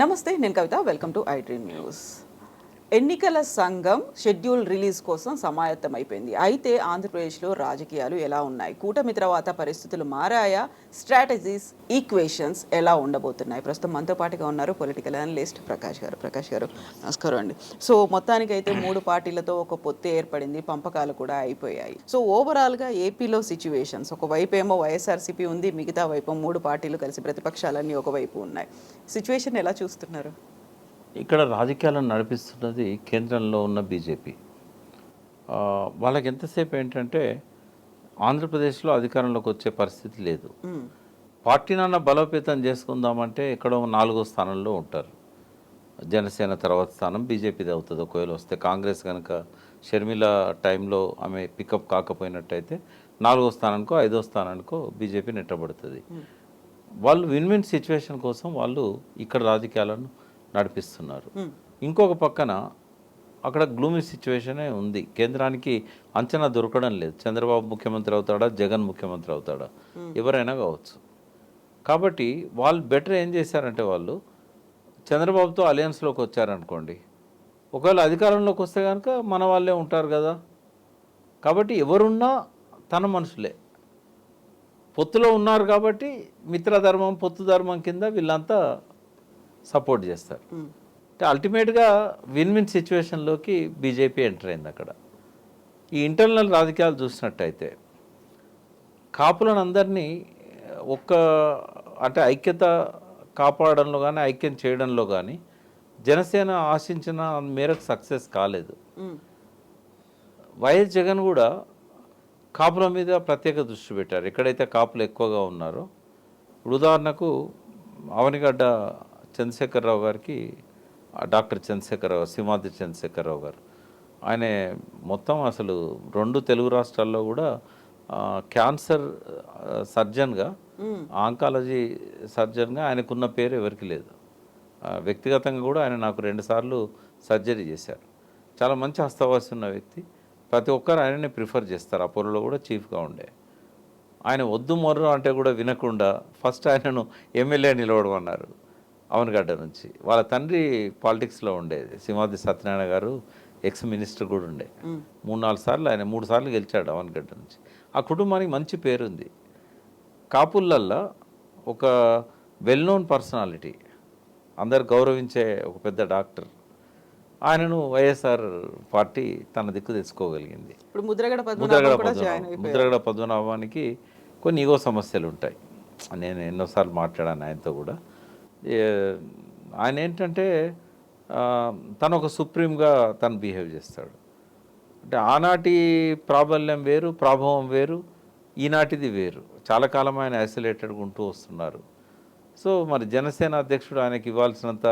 నమస్తే, నేను Kavitha. Welcome to I dream news. ఎన్నికల సంఘం షెడ్యూల్ రిలీజ్ కోసం సమాయత్తమైపోయింది. అయితే ఆంధ్రప్రదేశ్లో రాజకీయాలు ఎలా ఉన్నాయి? కూటమి తర్వాత పరిస్థితులు మారాయా? స్ట్రాటజీస్, ఈక్వేషన్స్ ఎలా ఉండబోతున్నాయి? ప్రస్తుతం మనతో పాటుగా ఉన్నారు పొలిటికల్ అనలిస్ట్ ప్రకాష్ గారు. ప్రకాష్ గారు, నమస్కారం అండి. సో మొత్తానికైతే 3 పార్టీలతో ఒక పొత్తు ఏర్పడింది, పంపకాలు కూడా అయిపోయాయి. సో ఓవరాల్గా ఏపీలో సిచ్యువేషన్స్, ఒకవైపు ఏమో వైఎస్ఆర్సీపీ ఉంది, మిగతా వైపు 3 పార్టీలు కలిసి ప్రతిపక్షాలన్నీ ఒకవైపు ఉన్నాయి. సిచ్యువేషన్ ఎలా చూస్తున్నారు? ఇక్కడ రాజకీయాలను నడిపిస్తున్నది కేంద్రంలో ఉన్న బీజేపీ. వాళ్ళకి ఎంతసేపు ఏంటంటే ఆంధ్రప్రదేశ్లో అధికారంలోకి వచ్చే పరిస్థితి లేదు. పార్టీనన్నా బలోపేతం చేసుకుందామంటే ఎక్కడో 4వ స్థానంలో ఉంటారు. జనసేన తర్వాత స్థానం బీజేపీది అవుతుంది. ఒకవేళ వస్తే కాంగ్రెస్ కనుక షర్మిల టైంలో ఆమె పికప్ కాకపోయినట్టయితే 4వ స్థానానికో 5వ స్థానానికో బీజేపీ నెట్టబడుతుంది. వాళ్ళు విన్ విన్ సిచ్యువేషన్ కోసం వాళ్ళు ఇక్కడ రాజకీయాలను నడిపిస్తున్నారు. ఇంకొక పక్కన అక్కడ గ్లూమీ సిచ్యువేషనే ఉంది. కేంద్రానికి అంచనా దొరకడం లేదు. చంద్రబాబు ముఖ్యమంత్రి అవుతాడా, జగన్ ముఖ్యమంత్రి అవుతాడా, ఎవరైనా కావచ్చు. కాబట్టి వాళ్ళు బెటర్ ఏం చేశారంటే వాళ్ళు చంద్రబాబుతో అలయన్స్లోకి వచ్చారనుకోండి, ఒకవేళ అధికారంలోకి వస్తే కనుక మన వాళ్ళే ఉంటారు కదా. కాబట్టి ఎవరున్నా తన మనుషులే. పొత్తులో ఉన్నారు కాబట్టి మిత్రధర్మం, పొత్తు ధర్మం కింద వీళ్ళంతా సపోర్ట్ చేస్తారు. అంటే అల్టిమేట్గా విన్ విన్ సిచ్యువేషన్లోకి బీజేపీ ఎంటర్ అయింది. అక్కడ ఈ ఇంటర్నల్ రాజకీయాలు చూసినట్టయితే కాపులను అందరినీ అంటే ఐక్యత కాపాడంలో కానీ ఐక్యం చేయడంలో కానీ జనసేన ఆశించిన మేరకు సక్సెస్ కాలేదు. వైఎస్ జగన్ కూడా కాపుల మీద ప్రత్యేక దృష్టి పెట్టారు. ఎక్కడైతే కాపులు ఎక్కువగా ఉన్నారో, ఇప్పుడు ఉదాహరణకు అవనిగడ్డ చంద్రశేఖరరావు గారికి, డాక్టర్ చంద్రశేఖరరావు, సింహాద్రి చంద్రశేఖరరావు గారు, ఆయన మొత్తం అసలు 2 తెలుగు రాష్ట్రాల్లో కూడా క్యాన్సర్ సర్జన్గా, ఆంకాలజీ సర్జన్గా ఆయనకున్న పేరు ఎవరికి లేదు. వ్యక్తిగతంగా కూడా ఆయన నాకు 2 సార్లు సర్జరీ చేశారు. చాలా మంచి హస్తవాసి ఉన్న వ్యక్తి. ప్రతి ఒక్కరు ఆయననే ప్రిఫర్ చేస్తారు. అపోలోలో కూడా చీఫ్గా ఉండే ఆయన వద్దు మొర్రు అంటే కూడా వినకుండా ఫస్ట్ ఆయనను ఎమ్మెల్యే నిలవడమన్నారు అవనగడ్డ నుంచి. వాళ్ళ తండ్రి పాలిటిక్స్లో ఉండేది. సింహాద్రి సత్యనారాయణ గారు ఎక్స్ మినిస్టర్ కూడా ఉండే. 3-4 సార్లు ఆయన 3 సార్లు గెలిచాడు అవనగడ్డ నుంచి. ఆ కుటుంబానికి మంచి పేరుంది. కాపులల్లో ఒక వెల్ నోన్ పర్సనాలిటీ, అందరు గౌరవించే ఒక పెద్ద డాక్టర్, ఆయనను వైఎస్ఆర్ పార్టీ తన దిక్కు తెచ్చుకోగలిగింది. ఇప్పుడు ముద్రగడ పద్మనాభానికి కొన్ని ఈగో సమస్యలు ఉంటాయి. నేను ఎన్నోసార్లు మాట్లాడాను ఆయనతో కూడా. ఆయన ఏంటంటే తను ఒక సుప్రీంగా తను బిహేవ్ చేస్తాడు. అంటే ఆనాటి ప్రాబల్యం వేరు, ప్రభావం వేరు, ఈనాటిది వేరు. చాలా కాలం ఆయన ఐసోలేటెడ్గా ఉంటూ వస్తున్నారు. సో మరి జనసేన అధ్యక్షుడు ఆయనకి ఇవ్వాల్సినంత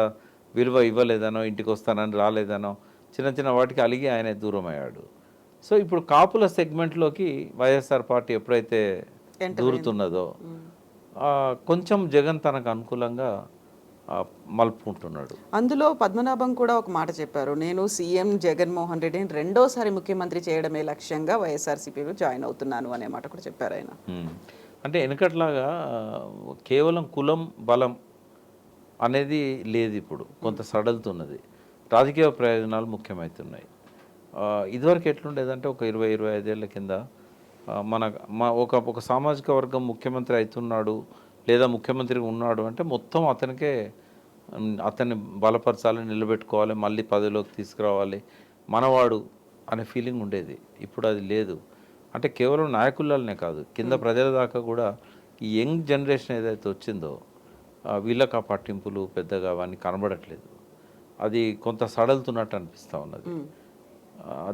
విలువ ఇవ్వలేదనో, ఇంటికి వస్తానని రాలేదనో, చిన్న చిన్న వాటికి అలిగి ఆయన దూరం అయ్యాడు. సో ఇప్పుడు కాపుల సెగ్మెంట్లోకి వైఎస్ఆర్ పార్టీ ఎప్పుడైతే దూరుతున్నదో కొంచెం జగన్ తనకు అనుకూలంగా మలుపుకుంటున్నాడు. అందులో పద్మనాభం కూడా ఒక మాట చెప్పారు, నేను సీఎం జగన్మోహన్ రెడ్డిని 2వసారి ముఖ్యమంత్రి చేయడమే లక్ష్యంగా వైఎస్ఆర్సీపీలో జాయిన్ అవుతున్నాను అనే మాట కూడా చెప్పారు ఆయన. అంటే వెనకట్లాగా కేవలం కులం బలం అనేది లేదు. ఇప్పుడు కొంత సడలుతున్నది. రాజకీయ ప్రయోజనాలు ముఖ్యమవుతున్నాయి. ఇదివరకు ఎట్లుండేదంటే ఒక 20-25 ఏళ్ళ కింద ఒక సామాజిక వర్గం ముఖ్యమంత్రి అవుతున్నాడు లేదా ముఖ్యమంత్రి ఉన్నాడు అంటే మొత్తం అతన్ని బలపరచాలి, నిలబెట్టుకోవాలి, మళ్ళీ పదవిలోకి తీసుకురావాలి, మనవాడు అనే ఫీలింగ్ ఉండేది. ఇప్పుడు అది లేదు. అంటే కేవలం నాయకులనే కాదు, కింద ప్రజల దాకా కూడా ఈ యంగ్ జనరేషన్ ఏదైతే వచ్చిందో వీళ్ళకి ఆ పట్టింపులు పెద్దగా అవన్నీ కనబడట్లేదు. అది కొంత సడలుతున్నట్టు అనిపిస్తూ ఉన్నది.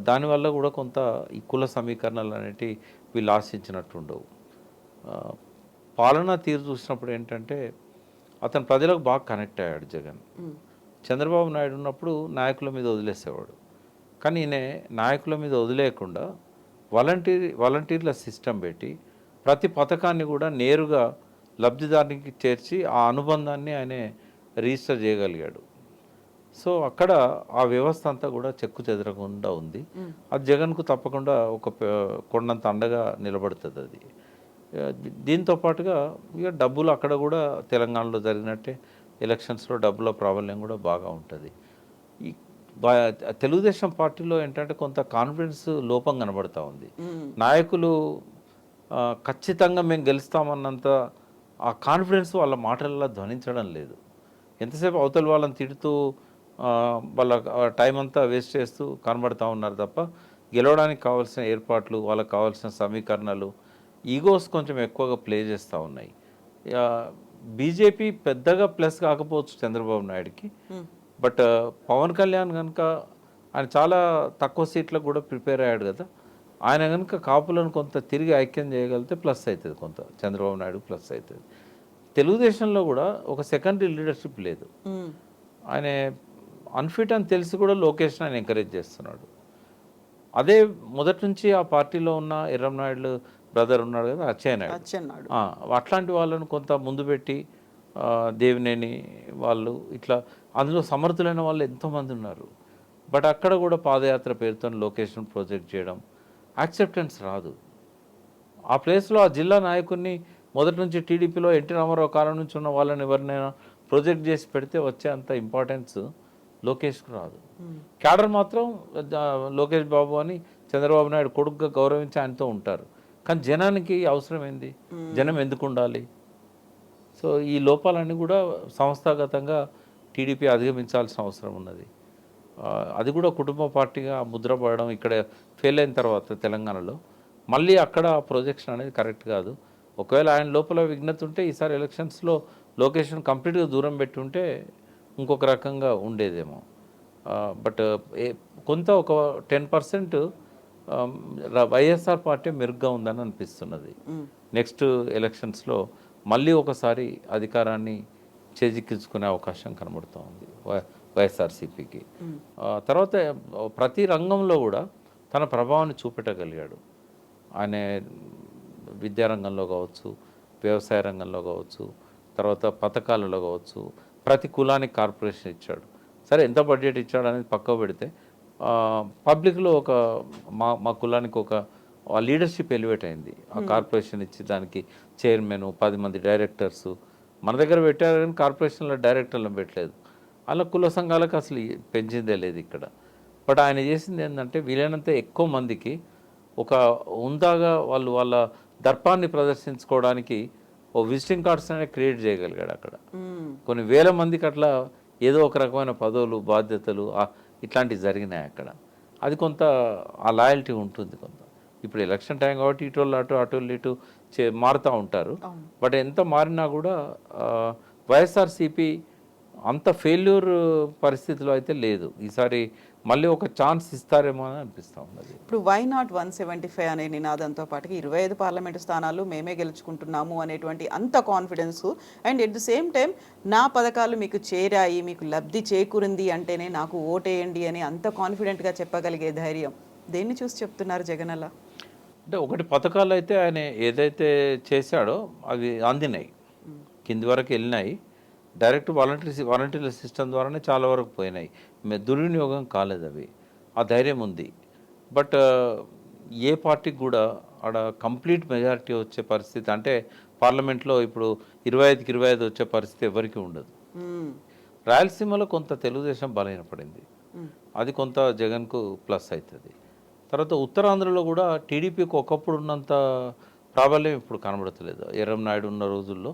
దానివల్ల కూడా కొంత ఈ కుల సమీకరణలు అనేటివి వీళ్ళు ఆశించినట్టు ఉండవు. పాలనా తీరు చూసినప్పుడు ఏంటంటే అతను ప్రజలకు బాగా కనెక్ట్ అయ్యాడు జగన్. చంద్రబాబు నాయుడు ఉన్నప్పుడు నాయకుల మీద వదిలేసేవాడు. కానీ ఈయన నాయకుల మీద వదిలేయకుండా వాలంటీర్ల సిస్టమ్ పెట్టి ప్రతి పథకాన్ని కూడా నేరుగా లబ్ధిదారునికి చేర్చి ఆ అనుబంధాన్ని ఆయన రిజిస్టర్ చేయగలిగాడు. సో అక్కడ ఆ వ్యవస్థ అంతా కూడా చెక్కు చెదరకుండా ఉంది. అది జగన్కు తప్పకుండా ఒక కొండంత అండగా నిలబడుతుంది. అది దీంతో పాటుగా ఇక డబ్బులు అక్కడ కూడా తెలంగాణలో జరిగినట్టే ఎలక్షన్స్లో డబ్బుల ప్రాబల్యం కూడా బాగా ఉంటుంది. ఈ తెలుగుదేశం పార్టీలో ఏంటంటే కొంత కాన్ఫిడెన్స్ లోపం కనబడతా ఉంది. నాయకులు ఖచ్చితంగా మేము గెలుస్తామన్నంత ఆ కాన్ఫిడెన్స్ వాళ్ళ మాటలలో ధ్వనించడం లేదు. ఎంతసేపు అవతల వాళ్ళని తిడుతూ వాళ్ళ టైం అంతా వేస్ట్ చేస్తూ కనబడతా ఉన్నారు తప్ప గెలవడానికి కావాల్సిన ఏర్పాట్లు, వాళ్ళకి కావాల్సిన సమీకరణలు, ఈగోస్ కొంచెం ఎక్కువగా ప్లే చేస్తూ ఉన్నాయి. బీజేపీ పెద్దగా ప్లస్ కాకపోవచ్చు చంద్రబాబు నాయుడుకి. బట్ పవన్ కళ్యాణ్ కనుక ఆయన చాలా తక్కువ సీట్లకు కూడా ప్రిపేర్ అయ్యాడు కదా, ఆయన కనుక కాపులను కొంత తిరిగి ఐక్యం చేయగలిగితే ప్లస్ అవుతుంది, కొంత చంద్రబాబు నాయుడు ప్లస్ అవుతుంది. తెలుగుదేశంలో కూడా ఒక సెకండరీ లీడర్షిప్ లేదు. ఆయన అన్ఫిట్ అని తెలిసి కూడా లోకేష్ ఆయన ఎంకరేజ్ చేస్తున్నాడు. అదే మొదటి నుంచి ఆ పార్టీలో ఉన్న ఎర్రంనాయుడు బ్రదర్ ఉన్నాడు కదా, అచ్చెన్నాయుడు, అట్లాంటి వాళ్ళను కొంత ముందు పెట్టి దేవినేని వాళ్ళు ఇట్లా అందులో సమర్థులైన వాళ్ళు ఎంతోమంది ఉన్నారు. బట్ అక్కడ కూడా పాదయాత్ర పేరుతో లొకేషన్ ప్రాజెక్ట్ చేయడం యాక్సెప్టెన్స్ రాదు. ఆ ప్లేస్లో ఆ జిల్లా నాయకుడిని మొదటి నుంచి టీడీపీలో ఎన్టీ రామారావు కాలం నుంచి ఉన్న వాళ్ళని ఎవరినైనా ప్రొజెక్ట్ చేసి పెడితే వచ్చే అంత ఇంపార్టెన్స్ లోకేష్కు రాదు. క్యాడర్ మాత్రం లోకేష్ బాబు అని చంద్రబాబు నాయుడు కొడుకుగా గౌరవించి ఆయనతో ఉంటారు. కానీ జనానికి అవసరం ఏంది, జనం ఎందుకు ఉండాలి? సో ఈ లోపాలన్నీ కూడా సంస్థాగతంగా టీడీపీ అధిగమించాల్సిన అవసరం ఉన్నది. అది కూడా కుటుంబ పార్టీగా ముద్రపడడం ఇక్కడ ఫెయిల్ అయిన తర్వాత తెలంగాణలో మళ్ళీ అక్కడ ప్రొజెక్షన్ అనేది కరెక్ట్ కాదు. ఒకవేళ ఆయన లోపల విఘ్నత ఉంటే ఈసారి ఎలక్షన్స్లో లొకేషన్ కంప్లీట్గా దూరం పెట్టి ఉంటే ఇంకొక రకంగా ఉండేదేమో. బట్ కొంత ఒక 10% వైఎస్ఆర్ పార్టీ మెరుగ్గా ఉందని అనిపిస్తున్నది. నెక్స్ట్ ఎలక్షన్స్లో మళ్ళీ ఒకసారి అధికారాన్ని చేజిక్కించుకునే అవకాశం కనబడుతూ ఉంది వైఎస్ఆర్సీపీకి. తర్వాత ప్రతి రంగంలో కూడా తన ప్రభావాన్ని చూపెట్టగలిగాడు. ఆయన విద్యారంగంలో కావచ్చు, వ్యవసాయ రంగంలో కావచ్చు, తర్వాత పథకాలలో కావచ్చు, ప్రతి కులానికి కార్పొరేషన్ ఇచ్చాడు. సరే ఎంత బడ్జెట్ ఇచ్చాడు అనేది పక్కకు పెడితే పబ్లిక్లో ఒక మా కులానికి ఒక లీడర్షిప్ ఎలివేట్ అయింది. ఆ కార్పొరేషన్ ఇచ్చి దానికి చైర్మన్, 10 మంది డైరెక్టర్సు మన దగ్గర పెట్టారు కానీ కార్పొరేషన్లో డైరెక్టర్లను పెట్టలేదు. అలా కుల సంఘాలకు అసలు పెంచిందే లేదు ఇక్కడ. బట్ ఆయన చేసింది ఏంటంటే వీలైనంత ఎక్కువ మందికి ఒక ఉందాగా వాళ్ళు వాళ్ళ దర్పాన్ని ప్రదర్శించుకోవడానికి ఓ విజిటింగ్ కార్డ్స్ అనేది క్రియేట్ చేయగలిగాడు అక్కడ. కొన్ని వేల మందికి అట్లా ఏదో ఒక రకమైన పదవులు, బాధ్యతలు ఇట్లాంటివి జరిగినాయి అక్కడ. అది కొంత ఆ లాయల్టీ ఉంటుంది కొంత. ఇప్పుడు ఎలక్షన్ టైం కాబట్టి అటు ఇటు మారుతూ ఉంటారు. బట్ ఎంత మారినా కూడా వైఎస్ఆర్సీపీ అంత ఫెయిల్యూర్ పరిస్థితిలో అయితే లేదు. ఈసారి మళ్ళీ ఒక ఛాన్స్ ఇస్తారేమో అని అనిపిస్తూ ఉన్నది. ఇప్పుడు వై నాట్ 175 అనే నినాదంతో పాటుగా 25 పార్లమెంటు స్థానాలు మేమే గెలుచుకుంటున్నాము అనేటువంటి అంత confidence, and at the same time నా పథకాలు మీకు చేరాయి, మీకు లబ్ధి చేకూరింది అంటేనే నాకు ఓటేయండి అని అంత కాన్ఫిడెంట్గా చెప్పగలిగే ధైర్యం దేన్ని చూసి చెప్తున్నారు జగన్ అలా? అంటే ఒకటి పథకాలు అయితే ఆయన ఏదైతే చేశాడో అవి అందినాయి, కింది వరకు వెళ్ళినాయి. డైరెక్ట్ వాలంటీర్ల సిస్టమ్ ద్వారానే చాలా వరకు పోయినాయి. దుర్వినియోగం కాలేదు అవి. ఆ ధైర్యం ఉంది. బట్ ఏ పార్టీకి కూడా ఆడ కంప్లీట్ మెజారిటీ వచ్చే పరిస్థితి అంటే పార్లమెంట్లో ఇప్పుడు 25కి 25 వచ్చే పరిస్థితి ఎవరికి ఉండదు. రాయలసీమలో కొంత తెలుగుదేశం బలహీనపడింది, అది కొంత జగన్కు ప్లస్ అవుతుంది. తర్వాత ఉత్తరాంధ్రలో కూడా టీడీపీకి ఒకప్పుడు ఉన్నంత ప్రాబల్యం ఇప్పుడు కనబడతలేదు. ఎర్రంనాయుడు ఉన్న రోజుల్లో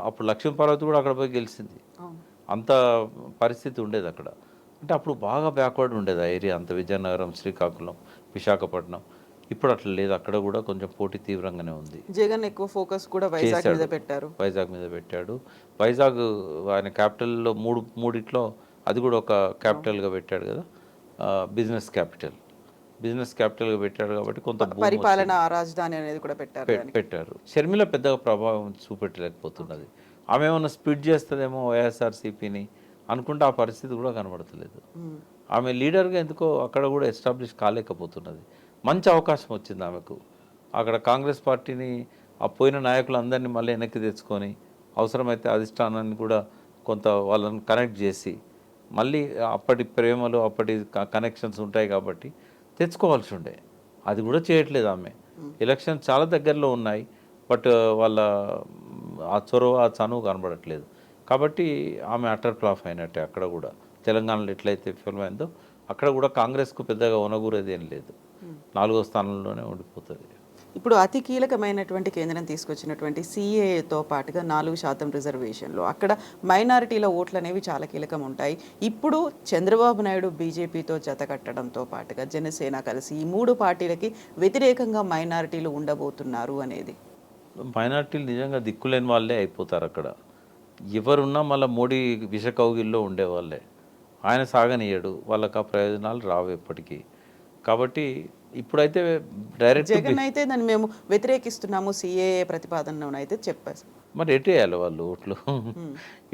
అప్పుడు లక్ష్మీపార్వతి కూడా అక్కడ పోయి గెలిచింది. అంత పరిస్థితి ఉండేది అక్కడ. అంటే అప్పుడు బాగా బ్యాక్వర్డ్ ఉండేది ఆ ఏరియా అంత, విజయనగరం, శ్రీకాకుళం, విశాఖపట్నం. ఇప్పుడు అట్లా లేదు. అక్కడ కూడా కొంచెం పోటీ తీవ్రంగానే ఉంది. జగన్ ఎక్కువ ఫోకస్ కూడా వైజాగ్ మీద పెట్టారు. వైజాగ్ మీద పెట్టాడు. వైజాగ్ ఆయన క్యాపిటల్లో మూడిట్లో అది కూడా ఒక క్యాపిటల్గా పెట్టాడు కదా, బిజినెస్ క్యాపిటల్గా పెట్టాడు కాబట్టి కొంత పరిపాలన రాజధాని అనేది కూడా పెట్టారు. షర్మిల పెద్దగా ప్రభావం చూపెట్టలేకపోతున్నది. ఆమె ఏమన్నా స్ప్లిట్ చేస్తుందేమో వైఎస్ఆర్సీపీని అనుకుంటే ఆ పరిస్థితి కూడా కనబడతలేదు. ఆమె లీడర్గా ఎందుకో అక్కడ కూడా ఎస్టాబ్లిష్ కాలేకపోతున్నది. మంచి అవకాశం వచ్చింది ఆమెకు. అక్కడ కాంగ్రెస్ పార్టీని ఆ పోయిన నాయకులందరినీ మళ్ళీ వెనక్కి తెచ్చుకొని అవసరమైతే అధిష్టానాన్ని కూడా కొంత వాళ్ళని కనెక్ట్ చేసి మళ్ళీ అప్పటి ప్రేమలు, అప్పటి కనెక్షన్స్ ఉంటాయి కాబట్టి తెచ్చుకోవాల్సి ఉండే. అది కూడా చేయట్లేదు ఆమె. ఎలక్షన్ చాలా దగ్గరలో ఉన్నాయి, బట్ వాళ్ళ ఆ చొరవ, ఆ చనువు కనబడట్లేదు. కాబట్టి ఆమె అటర్ ఫ్లాప్ అయినట్టే అక్కడ కూడా. తెలంగాణలో ఎట్లయితే విఫలమైందో అక్కడ కూడా కాంగ్రెస్కు పెద్దగా ఒనగూరేది ఏం లేదు, 4వ స్థానంలోనే ఉండిపోతుంది. ఇప్పుడు అతి కీలకమైనటువంటి కేంద్రం తీసుకొచ్చినటువంటి సిఏఏతో పాటుగా 4% రిజర్వేషన్లు, అక్కడ మైనారిటీల ఓట్లు అనేవి చాలా కీలకం ఉంటాయి. ఇప్పుడు చంద్రబాబు నాయుడు బీజేపీతో జత కట్టడంతో పాటుగా జనసేన కలిసి ఈ 3 పార్టీలకి వ్యతిరేకంగా మైనారిటీలు ఉండబోతున్నారు అనేది. మైనార్టీలు నిజంగా దిక్కులేని వాళ్ళే అయిపోతారు అక్కడ. ఎవరున్నా మళ్ళీ మోడీ విషకౌగిల్లో ఉండేవాళ్ళే. ఆయన సాగనీయడు, వాళ్ళకి ఆ ప్రయోజనాలు రావు ఎప్పటికీ. కాబట్టి ఇప్పుడైతే డైరెక్ట్ జగన్ అయితే దాన్ని మేము వ్యతిరేకిస్తున్నాము సిఏఏ ప్రతిపాదనలోనైతే చెప్పారు. మరి ఎటు వేయాలి వాళ్ళు ఓట్లు?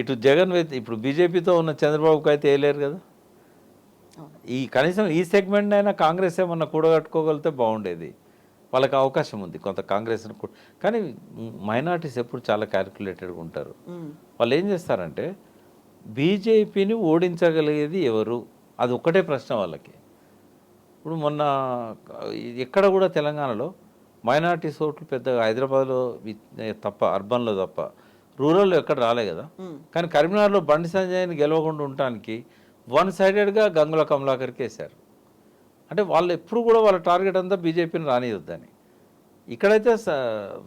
ఇటు జగన్ ఇప్పుడు బీజేపీతో ఉన్న చంద్రబాబుకి అయితే వేయలేరు కదా. ఈ కనీసం ఈ సెగ్మెంట్ అయినా కాంగ్రెస్ ఏమన్నా కూడగట్టుకోగలిగితే బాగుండేది. వాళ్ళకి అవకాశం ఉంది కొంత కాంగ్రెస్. కానీ మైనార్టీస్ ఎప్పుడు చాలా క్యాలిక్యులేటెడ్గా ఉంటారు. వాళ్ళు ఏం చేస్తారంటే బీజేపీని ఓడించగలిగేది ఎవరు, అది ఒక్కటే ప్రశ్న వాళ్ళకి. ఇప్పుడు మొన్న ఎక్కడ కూడా తెలంగాణలో మైనార్టీస్ ఓట్లు పెద్దగా హైదరాబాద్లో తప్ప, అర్బన్లో తప్ప, రూరల్లో ఎక్కడ రాలే కదా. కానీ కరీంనగర్లో బండి సంజయ్ని గెలవకుండా ఉండటానికి 1 సైడెడ్గా గంగుల కమలాకర్కి వేశారు. అంటే వాళ్ళు ఎప్పుడు కూడా వాళ్ళ టార్గెట్ అంతా బీజేపీని రానియొద్దని. ఇక్కడైతే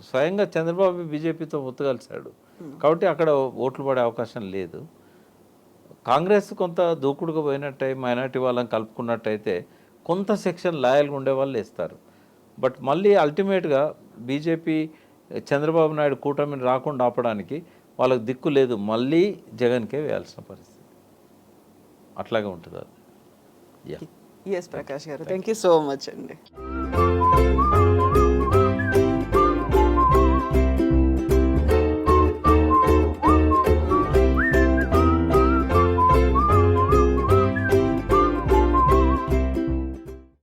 స్వయంగా చంద్రబాబు బీజేపీతో ఒత్తుగలిశాడు కాబట్టి అక్కడ ఓట్లు పడే అవకాశం లేదు. కాంగ్రెస్ కొంత దూకుడుగా పోయినట్టయి మైనార్టీ వాళ్ళని కలుపుకున్నట్టయితే కొంత సెక్షన్ లాయల్గా ఉండే వాళ్ళు వేస్తారు. బట్ మళ్ళీ అల్టిమేట్గా బీజేపీ చంద్రబాబు నాయుడు కూటమిని రాకుండా ఆపడానికి వాళ్ళకి దిక్కు లేదు, మళ్ళీ జగన్కే వేయాల్సిన పరిస్థితి. అట్లాగే ఉంటుంది అది. ఎస్ ప్రకాష్ గారు, థ్యాంక్ యూ సో మచ్ అండి.